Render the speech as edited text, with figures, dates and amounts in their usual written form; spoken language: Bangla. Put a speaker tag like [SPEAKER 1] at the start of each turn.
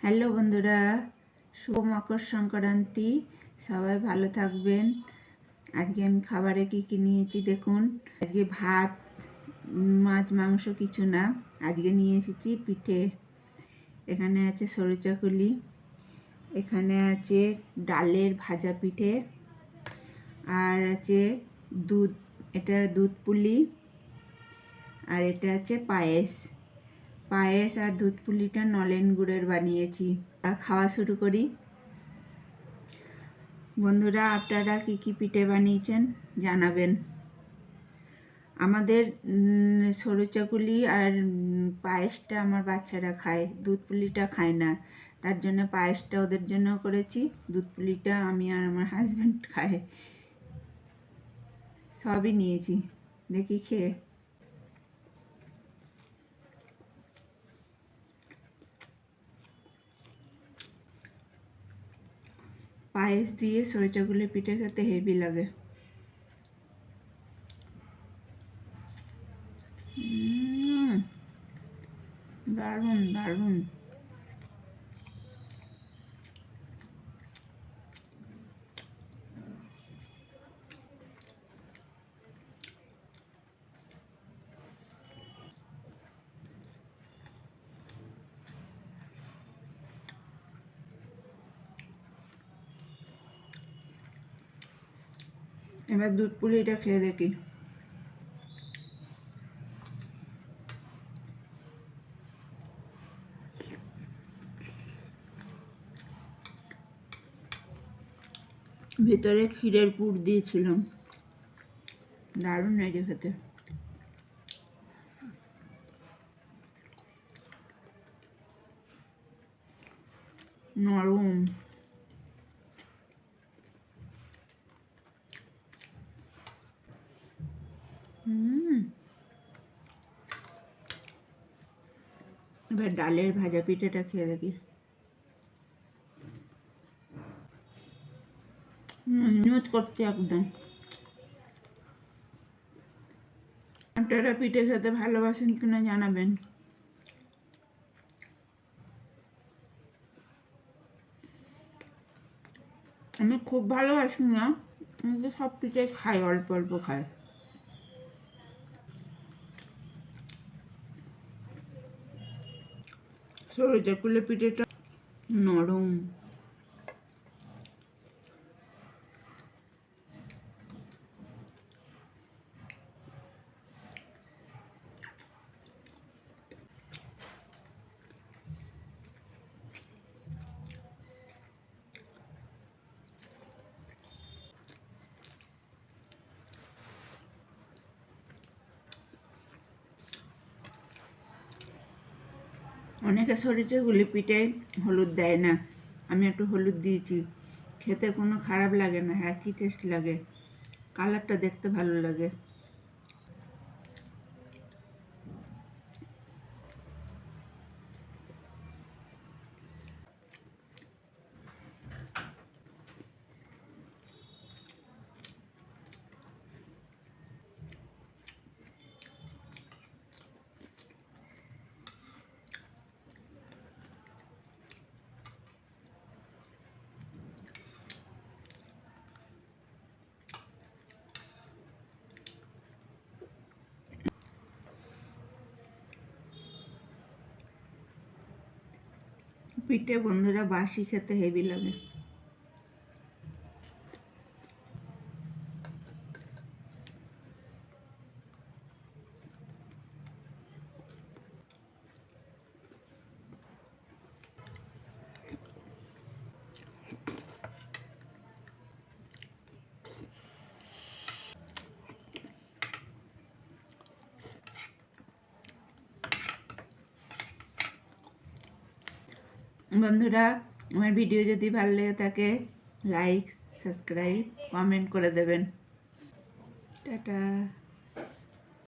[SPEAKER 1] হ্যালো বন্ধুরা, শুভ মকর সংক্রান্তি। সবাই ভালো থাকবেন। আজকে আমি খাবারে কী কী নিয়েছি দেখুন। আজকে ভাত, মাছ, মাংস কিছু না। আজকে নিয়ে এসেছি পিঠে। এখানে আছে সরু চাকুলি, এখানে আছে ডালের ভাজা পিঠে, আর আছে দুধ, এটা দুধ পুলি, আর এটা আছে পায়েস। পায়েস আর দুধ পুলিটা নলেন গুড়ের বানিয়েছি। খাওয়া শুরু করি। বন্ধুরা, আপনারা কী কী পিঠে বানিয়েছেন জানাবেন। আমাদের সরু চাকুলি আর পায়েসটা আমার বাচ্চারা খায়, দুধ পুলিটা খায় না। তার জন্য পায়েসটা ওদের জন্য করেছি, দুধ পুলিটা আমি আর আমার হাজব্যান্ড খায়। সবই নিয়েছি, দেখি খেয়ে। পায়েস দিয়ে সরু চাকুলি পিঠে খেতে হেভি লাগে। দারুণ দারুণ। এবার দুধ পুলিটা খেয়ে দেখি। ভিতরে ক্ষীরের পুর দিয়েছিলাম, দারুণ লাগে খেতে। নরম। এবার ডালের ভাজা পিঠেটা খেয়ে দেখি। নিউজ করছে একদম। আপনারা পিঠে খেতে ভালোবাসেন কিনা জানাবেন। আমি খুব ভালোবাসি না, কিন্তু সব পিঠে খাই, অল্প অল্প খাই। সরু চাকুলি পিঠেটা নরম। অনেকে সরু চাকুলি পিঠে হলুদ দেয় না, আমি একটু হলুদ দিয়েছি। খেতে কোনো খারাপ লাগে না, একই টেস্ট লাগে, কালারটা দেখতে ভালো লাগে। পিঠে বন্ধুরা বাসি খেতে হেভি লাগে। বন্ধুরা, আমার ভিডিও যদি ভালো লেগে থাকে লাইক, সাবস্ক্রাইব, কমেন্ট করে দেবেন। টাটা।